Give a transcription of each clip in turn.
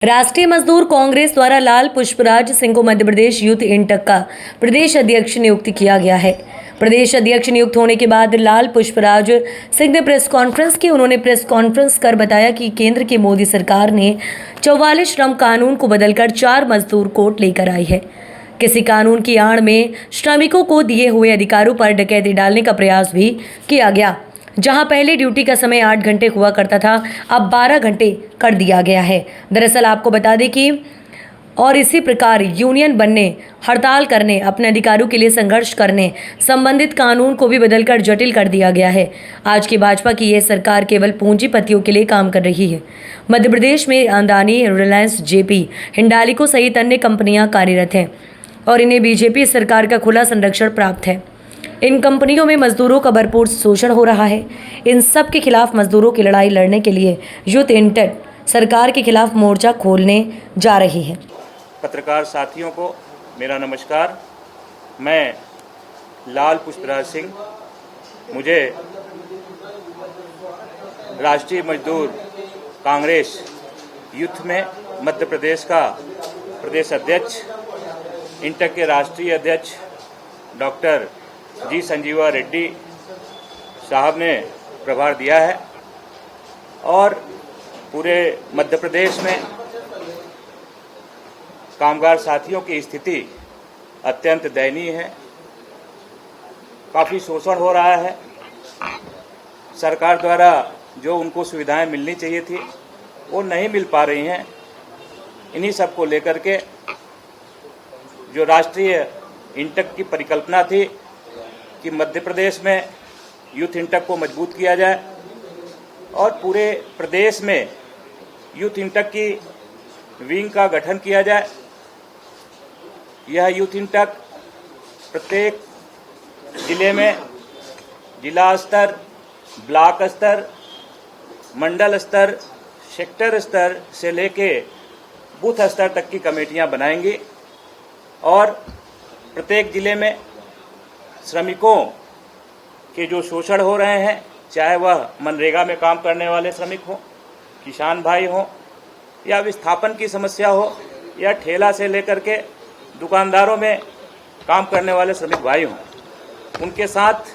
राष्ट्रीय मजदूर कांग्रेस द्वारा लाल पुष्पराज सिंह को मध्य प्रदेश यूथ इंटक का प्रदेश अध्यक्ष नियुक्त किया गया है। प्रदेश अध्यक्ष नियुक्त होने के बाद लाल पुष्पराज सिंह ने प्रेस कॉन्फ्रेंस की। उन्होंने प्रेस कॉन्फ्रेंस कर बताया कि केंद्र की मोदी सरकार ने 44 श्रम कानून को बदलकर 4 मजदूर कोड लेकर आई है। किसी कानून की आड़ में श्रमिकों को दिए हुए अधिकारों पर डकैती डालने का प्रयास भी किया गया। जहां पहले ड्यूटी का समय 8 घंटे हुआ करता था, अब 12 घंटे कर दिया गया है। दरअसल आपको बता दें कि और इसी प्रकार यूनियन बनने, हड़ताल करने, अपने अधिकारों के लिए संघर्ष करने संबंधित कानून को भी बदलकर जटिल कर दिया गया है। आज की भाजपा की यह सरकार केवल पूंजीपतियों के लिए काम कर रही है। मध्य प्रदेश में अदानी, रिलायंस, जेपी, हिंडाल्को सहित अन्य कंपनियां कार्यरत हैं और इन्हें बीजेपी सरकार का खुला संरक्षण प्राप्त है। इन कंपनियों में मजदूरों का भरपूर शोषण हो रहा है। इन सब के खिलाफ मजदूरों की लड़ाई लड़ने के लिए यूथ इंटक सरकार के खिलाफ मोर्चा खोलने जा रही है। पत्रकार साथियों को मेरा नमस्कार। मैं लाल पुष्पराज सिंह, मुझे राष्ट्रीय मजदूर कांग्रेस यूथ में मध्य प्रदेश का प्रदेश अध्यक्ष, इंटक के राष्ट्रीय अध्यक्ष डॉक्टर जी संजीवा रेड्डी साहब ने प्रभार दिया है और पूरे मध्य प्रदेश में कामगार साथियों की स्थिति अत्यंत दयनीय है। काफ़ी शोषण हो रहा है। सरकार द्वारा जो उनको सुविधाएं मिलनी चाहिए थी वो नहीं मिल पा रही हैं। इन्हीं सब को लेकर के जो राष्ट्रीय इंटक की परिकल्पना थी कि मध्य प्रदेश में यूथ इंटक को मजबूत किया जाए और पूरे प्रदेश में यूथ इंटक की विंग का गठन किया जाए। यह यूथ इंटक प्रत्येक जिले में जिला स्तर, ब्लॉक स्तर, मंडल स्तर, सेक्टर स्तर से लेके बूथ स्तर तक की कमेटियां बनाएंगी और प्रत्येक जिले में श्रमिकों के जो शोषण हो रहे हैं, चाहे वह मनरेगा में काम करने वाले श्रमिक हों, किसान भाई हों, या विस्थापन की समस्या हो, या ठेला से लेकर के दुकानदारों में काम करने वाले श्रमिक भाई हों, उनके साथ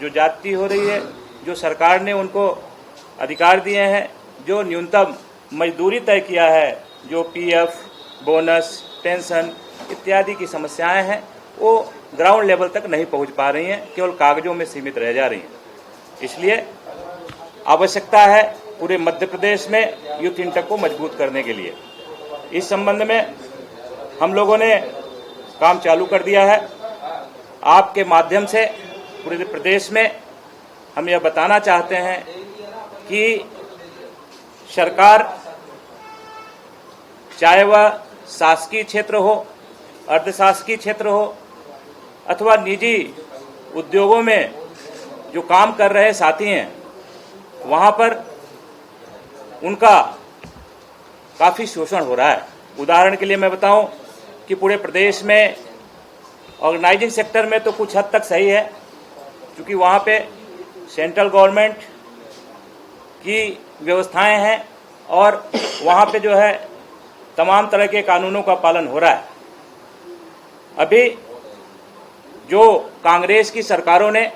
जो जाति हो रही है, जो सरकार ने उनको अधिकार दिए हैं, जो न्यूनतम मजदूरी तय किया है, जो पीएफ, बोनस, पेंशन इत्यादि की समस्याएं हैं, वो ग्राउंड लेवल तक नहीं पहुंच पा रही हैं, केवल कागजों में सीमित रह जा रही हैं। इसलिए आवश्यकता है पूरे मध्य प्रदेश में यूथ इंटक को मजबूत करने के लिए। इस संबंध में हम लोगों ने काम चालू कर दिया है। आपके माध्यम से पूरे प्रदेश में हम यह बताना चाहते हैं कि सरकार, चाहे वह शासकीय क्षेत्र हो, अर्धशासकीय क्षेत्र हो अथवा निजी उद्योगों में जो काम कर रहे साथी हैं, वहाँ पर उनका काफ़ी शोषण हो रहा है। उदाहरण के लिए मैं बताऊं कि पूरे प्रदेश में ऑर्गेनाइजिंग सेक्टर में तो कुछ हद तक सही है, क्योंकि वहाँ पे सेंट्रल गवर्नमेंट की व्यवस्थाएं हैं और वहाँ पे जो है तमाम तरह के कानूनों का पालन हो रहा है। अभी जो कांग्रेस की सरकारों ने,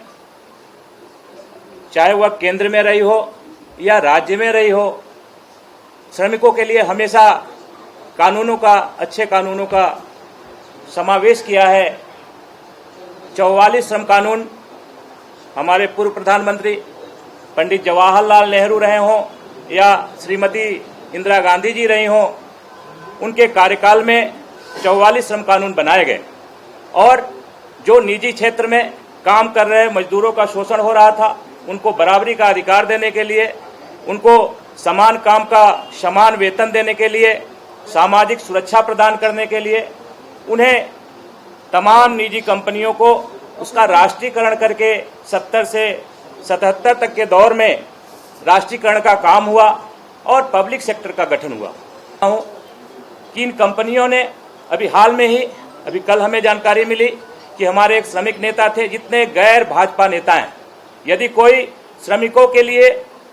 चाहे वह केंद्र में रही हो या राज्य में रही हो, श्रमिकों के लिए हमेशा कानूनों का, अच्छे कानूनों का समावेश किया है। 44 श्रम कानून हमारे पूर्व प्रधानमंत्री पंडित जवाहरलाल नेहरू रहे हों या श्रीमती इंदिरा गांधी जी रही हों, उनके कार्यकाल में 44 श्रम कानून बनाए गए और जो निजी क्षेत्र में काम कर रहे मजदूरों का शोषण हो रहा था, उनको बराबरी का अधिकार देने के लिए, उनको समान काम का समान वेतन देने के लिए, सामाजिक सुरक्षा प्रदान करने के लिए, उन्हें तमाम निजी कंपनियों को उसका राष्ट्रीयकरण करके 70 से 77 तक के दौर में राष्ट्रीयकरण का काम हुआ और पब्लिक सेक्टर का गठन हुआ। कि इन कंपनियों ने अभी हाल में ही, अभी कल हमें जानकारी मिली कि हमारे एक श्रमिक नेता थे, जितने गैर भाजपा नेता हैं, यदि कोई श्रमिकों के लिए,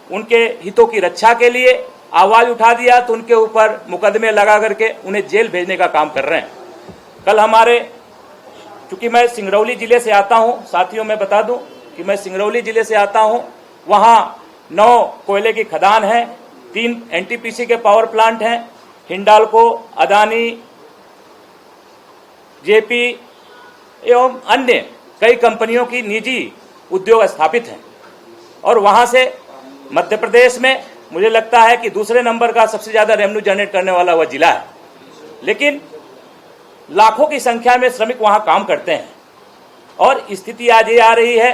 उनके हितों की रक्षा के लिए आवाज उठा दिया तो उनके ऊपर मुकदमे लगा करके उन्हें जेल भेजने का काम कर रहे हैं। कल हमारे, चूंकि मैं सिंगरौली जिले से आता हूं, साथियों मैं बता दूं कि मैं सिंगरौली जिले से आता हूं, वहां 9 कोयले की खदान है, 3 एनटीपीसी के पावर प्लांट हैं, हिंडाल्को, अदानी, जेपी एवं अन्य कई कंपनियों की निजी उद्योग स्थापित हैं। और वहां से मध्य प्रदेश में मुझे लगता है कि दूसरे नंबर का सबसे ज्यादा रेवेन्यू जनरेट करने वाला वह जिला है। लेकिन लाखों की संख्या में श्रमिक वहां काम करते हैं और स्थिति आज ये आ रही है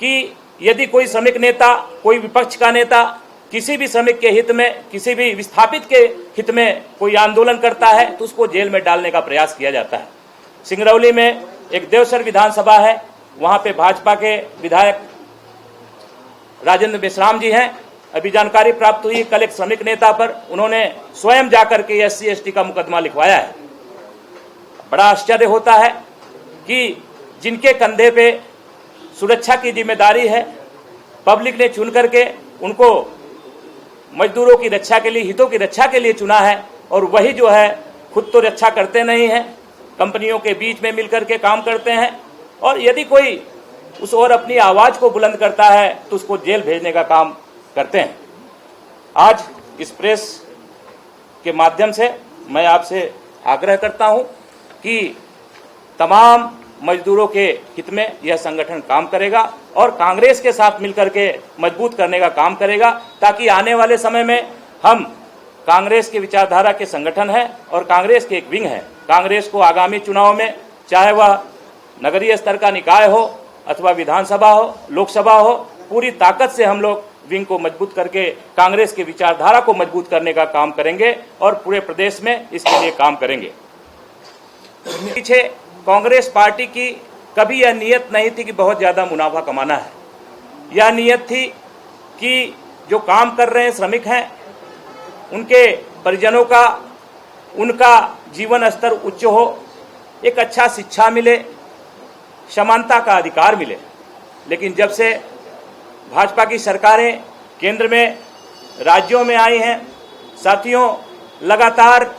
कि यदि कोई श्रमिक नेता, कोई विपक्ष का नेता किसी भी श्रमिक के हित में, किसी भी विस्थापित के हित में कोई आंदोलन करता है तो उसको जेल में डालने का प्रयास किया जाता है। सिंगरौली में एक देवसर विधानसभा है, वहां पे भाजपा के विधायक राजेंद्र मेश्राम जी हैं। अभी जानकारी प्राप्त हुई, कल एक श्रमिक नेता पर उन्होंने स्वयं जाकर के SC/ST का मुकदमा लिखवाया है। बड़ा आश्चर्य होता है कि जिनके कंधे पे सुरक्षा की जिम्मेदारी है, पब्लिक ने चुन करके उनको मजदूरों की रक्षा के लिए, हितों की रक्षा के लिए चुना है, और वही जो है खुद तो रक्षा करते नहीं हैं, कंपनियों के बीच में मिलकर के काम करते हैं, और यदि कोई उस और अपनी आवाज को बुलंद करता है तो उसको जेल भेजने का काम करते हैं। आज इस प्रेस के माध्यम से मैं आपसे आग्रह करता हूं कि तमाम मजदूरों के हित में यह संगठन काम करेगा और कांग्रेस के साथ मिलकर के मजबूत करने का काम करेगा, ताकि आने वाले समय में हम कांग्रेस के विचारधारा के संगठन है और कांग्रेस के एक विंग है। कांग्रेस को आगामी चुनाव में, चाहे वह नगरीय स्तर का निकाय हो अथवा विधानसभा हो, लोकसभा हो, पूरी ताकत से हम लोग विंग को मजबूत करके कांग्रेस की विचारधारा को मजबूत करने का काम करेंगे और पूरे प्रदेश में इसके लिए काम करेंगे। पीछे कांग्रेस पार्टी की कभी यह नियत नहीं थी कि बहुत ज्यादा मुनाफा कमाना है। यह नियत थी कि जो काम कर रहे हैं श्रमिक हैं, उनके परिजनों का, उनका जीवन स्तर उच्च हो, एक अच्छा शिक्षा मिले, समानता का अधिकार मिले। लेकिन जब से भाजपा की सरकारें केंद्र में, राज्यों में आई हैं, साथियों, लगातार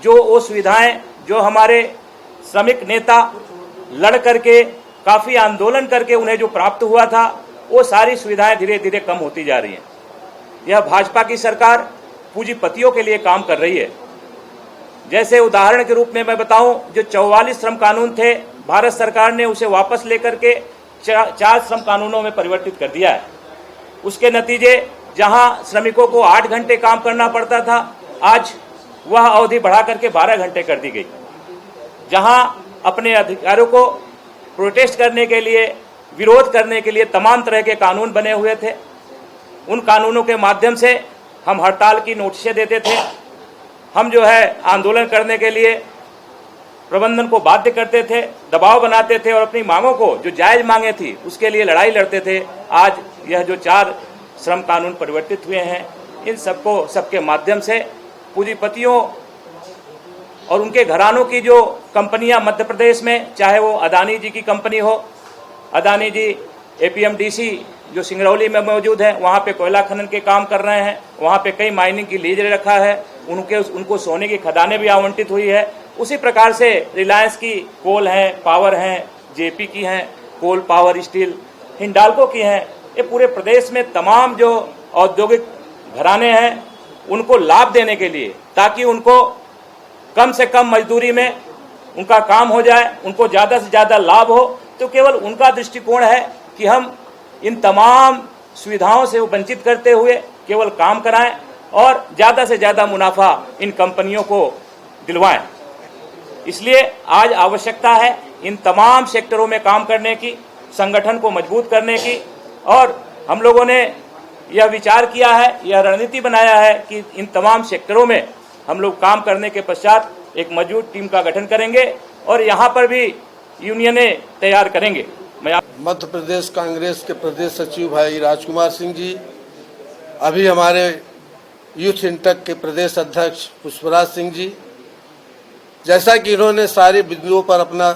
जो वो सुविधाएं जो हमारे श्रमिक नेता लड़ करके, काफी आंदोलन करके उन्हें जो प्राप्त हुआ था, वो सारी सुविधाएं धीरे धीरे कम होती जा रही हैं। यह भाजपा की सरकार पूंजीपतियों के लिए काम कर रही है। जैसे उदाहरण के रूप में मैं बताऊं, जो 44 श्रम कानून थे, भारत सरकार ने उसे वापस लेकर के 4 श्रम कानूनों में परिवर्तित कर दिया है। उसके नतीजे, जहां श्रमिकों को 8 घंटे काम करना पड़ता था, आज वह अवधि बढ़ा करके 12 घंटे कर दी गई। जहां अपने अधिकारों को प्रोटेस्ट करने के लिए, विरोध करने के लिए तमाम तरह के कानून बने हुए थे, उन कानूनों के माध्यम से हम हड़ताल की नोटिसें देते थे, हम जो है आंदोलन करने के लिए प्रबंधन को बाध्य करते थे, दबाव बनाते थे और अपनी मांगों को, जो जायज मांगे थी, उसके लिए लड़ाई लड़ते थे। आज यह जो 4 श्रम कानून परिवर्तित हुए हैं, इन सबके माध्यम से पूंजीपतियों और उनके घरानों की जो कंपनियां मध्य प्रदेश में, चाहे वो अदानी जी की कंपनी हो, अदानी जी APMDC जो सिंगरौली में मौजूद है, वहाँ पे कोयला खनन के काम कर रहे हैं, वहाँ पे कई माइनिंग की लीज रखा है, उनको सोने की खदानें भी आवंटित हुई है। उसी प्रकार से रिलायंस की कोल हैं, पावर हैं, JP की हैं, कोल पावर स्टील, हिंडाल्को की हैं। ये पूरे प्रदेश में तमाम जो औद्योगिक घराने हैं, उनको लाभ देने के लिए, ताकि उनको कम से कम मजदूरी में उनका काम हो जाए, उनको ज़्यादा से ज़्यादा लाभ हो, तो केवल उनका दृष्टिकोण है कि हम इन तमाम सुविधाओं से वंचित करते हुए केवल काम कराएं और ज़्यादा से ज़्यादा मुनाफा इन कंपनियों को दिलवाएं। इसलिए आज आवश्यकता है इन तमाम सेक्टरों में काम करने की, संगठन को मजबूत करने की, और हम लोगों ने यह विचार किया है, यह रणनीति बनाया है कि इन तमाम सेक्टरों में हम लोग काम करने के पश्चात एक मजबूत टीम का गठन करेंगे और यहाँ पर भी यूनियनें तैयार करेंगे। मध्य प्रदेश कांग्रेस के प्रदेश सचिव भाई राजकुमार सिंह जी, अभी हमारे यूथ इंटक के प्रदेश अध्यक्ष पुष्पराज सिंह जी, जैसा कि इन्होंने सारे बिंदुओं पर अपना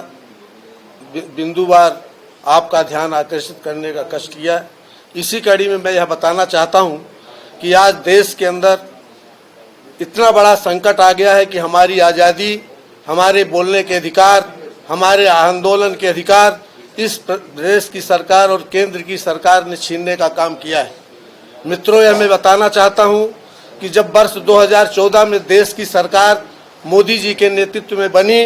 बिंदुवार आपका ध्यान आकर्षित करने का कष्ट किया, इसी कड़ी में मैं यह बताना चाहता हूं कि आज देश के अंदर इतना बड़ा संकट आ गया है कि हमारी आज़ादी, हमारे बोलने के अधिकार, हमारे आंदोलन के अधिकार इस प्रदेश की सरकार और केंद्र की सरकार ने छीनने का काम किया है। मित्रों, यह मैं बताना चाहता हूं कि जब वर्ष 2014 में देश की सरकार मोदी जी के नेतृत्व में बनी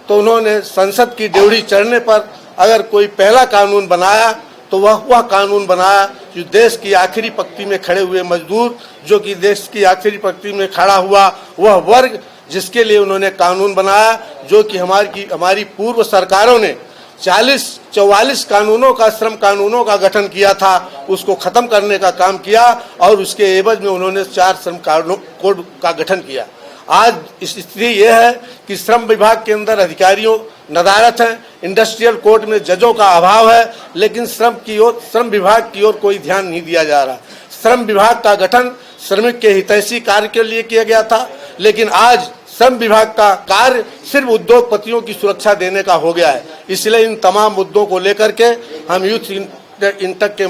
तो उन्होंने संसद की ड्योढ़ी चढ़ने पर अगर कोई पहला कानून बनाया तो वह कानून बनाया जो देश की आखिरी पंक्ति में खड़े हुए मजदूर, जो कि देश की आखिरी पंक्ति में खड़ा हुआ वह वर्ग, जिसके लिए उन्होंने कानून बनाया, जो कि हमारी पूर्व सरकारों ने 44 कानूनों का, श्रम कानूनों का गठन किया था, उसको खत्म करने का काम किया और उसके एवज में उन्होंने 4 श्रम कोड का गठन किया। आज स्थिति यह है कि श्रम विभाग के अंदर अधिकारियों नदारत हैं, इंडस्ट्रियल कोर्ट में जजों का अभाव है, लेकिन श्रम विभाग की ओर कोई ध्यान नहीं दिया जा रहा। श्रम विभाग का गठन श्रमिक के हितैषी कार्य के लिए किया गया था, लेकिन आज श्रम विभाग का कार्य सिर्फ उद्योगपतियों की सुरक्षा देने का हो गया है। इसलिए इन तमाम मुद्दों को लेकर के हम यूथ इंटक के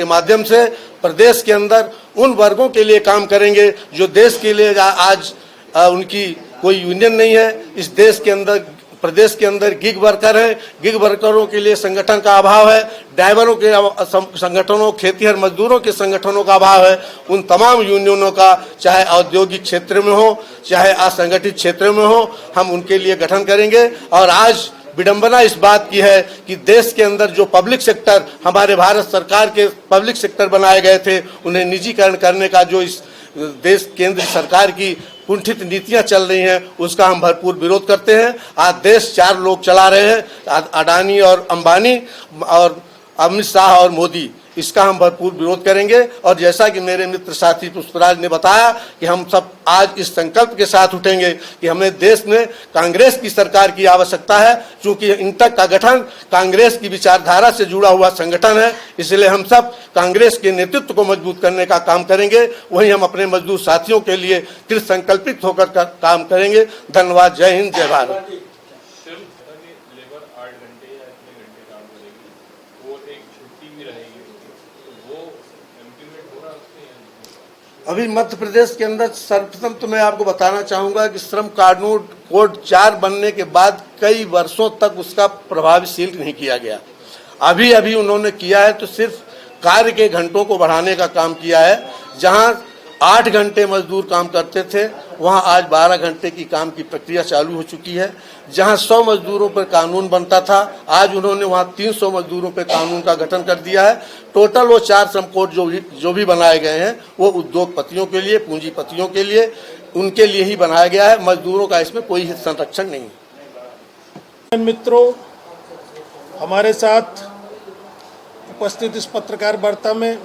माध्यम से प्रदेश के अंदर उन वर्गों के लिए काम करेंगे जो देश के लिए आज उनकी कोई यूनियन नहीं है। इस देश के अंदर, प्रदेश के अंदर गिग वर्कर हैं, गिग वर्करों के लिए संगठन का अभाव है, ड्राइवरों के संगठनों, खेतीहर मजदूरों के संगठनों का अभाव है। उन तमाम यूनियनों का, चाहे औद्योगिक क्षेत्र में हो चाहे असंगठित क्षेत्र में हो, हम उनके लिए गठन करेंगे। और आज विडंबना इस बात की है कि देश के अंदर जो पब्लिक सेक्टर, हमारे भारत सरकार के पब्लिक सेक्टर बनाए गए थे, उन्हें निजीकरण करने का जो इस देश केंद्र सरकार की कुंठित नीतियां चल रही हैं, उसका हम भरपूर विरोध करते हैं। आज देश 4 लोग चला रहे हैं, अडानी और अंबानी और अमित शाह और मोदी, इसका हम भरपूर विरोध करेंगे। और जैसा कि मेरे मित्र साथी पुष्पराज ने बताया कि हम सब आज इस संकल्प के साथ उठेंगे कि हमें देश में कांग्रेस की सरकार की आवश्यकता है, क्योंकि इंटक का गठन कांग्रेस की विचारधारा से जुड़ा हुआ संगठन है। इसलिए हम सब कांग्रेस के नेतृत्व को मजबूत करने का काम करेंगे, वहीं हम अपने मजदूर साथियों के लिए कृत संकल्पित होकर काम करेंगे। धन्यवाद। जय हिंद, जय भारत। अभी मध्य प्रदेश के अंदर सर्वप्रथम तो मैं आपको बताना चाहूंगा कि श्रम कानून कोड 4 बनने के बाद कई वर्षों तक उसका प्रभावशील नहीं किया गया। अभी उन्होंने किया है तो सिर्फ कार्य के घंटों को बढ़ाने का काम किया है। जहां 8 घंटे मजदूर काम करते थे, वहां आज 12 घंटे की काम की प्रक्रिया चालू हो चुकी है। जहां 100 मजदूरों पर कानून बनता था, आज उन्होंने वहां 300 मजदूरों पर कानून का गठन कर दिया है। टोटल वो 4 श्रम कोड जो भी बनाए गए हैं वो उद्योगपतियों के लिए, पूंजीपतियों के लिए, उनके लिए ही बनाया गया है। मजदूरों का इसमें कोई हित संरक्षण नहीं है। मित्रों, हमारे साथ उपस्थित इस पत्रकार वार्ता में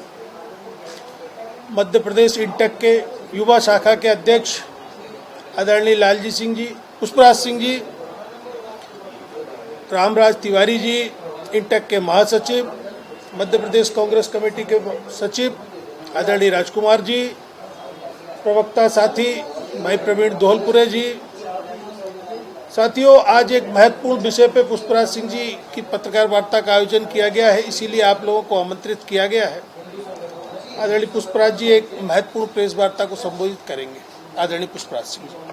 मध्य प्रदेश इंटक के युवा शाखा के अध्यक्ष आदरणीय लालजी सिंह जी, पुष्पराज सिंह जी, रामराज तिवारी जी, इंटक के महासचिव, मध्य प्रदेश कांग्रेस कमेटी के सचिव आदरणीय राजकुमार जी, प्रवक्ता साथी भाई प्रवीण दोहलपुरे जी। साथियों, आज एक महत्वपूर्ण विषय पे पुष्पराज सिंह जी की पत्रकार वार्ता का आयोजन किया गया है, इसीलिए आप लोगों को आमंत्रित किया गया है। आदरणीय पुष्पराज जी एक महत्वपूर्ण प्रेस वार्ता को संबोधित करेंगे। आदरणीय पुष्पराज सिंह जी।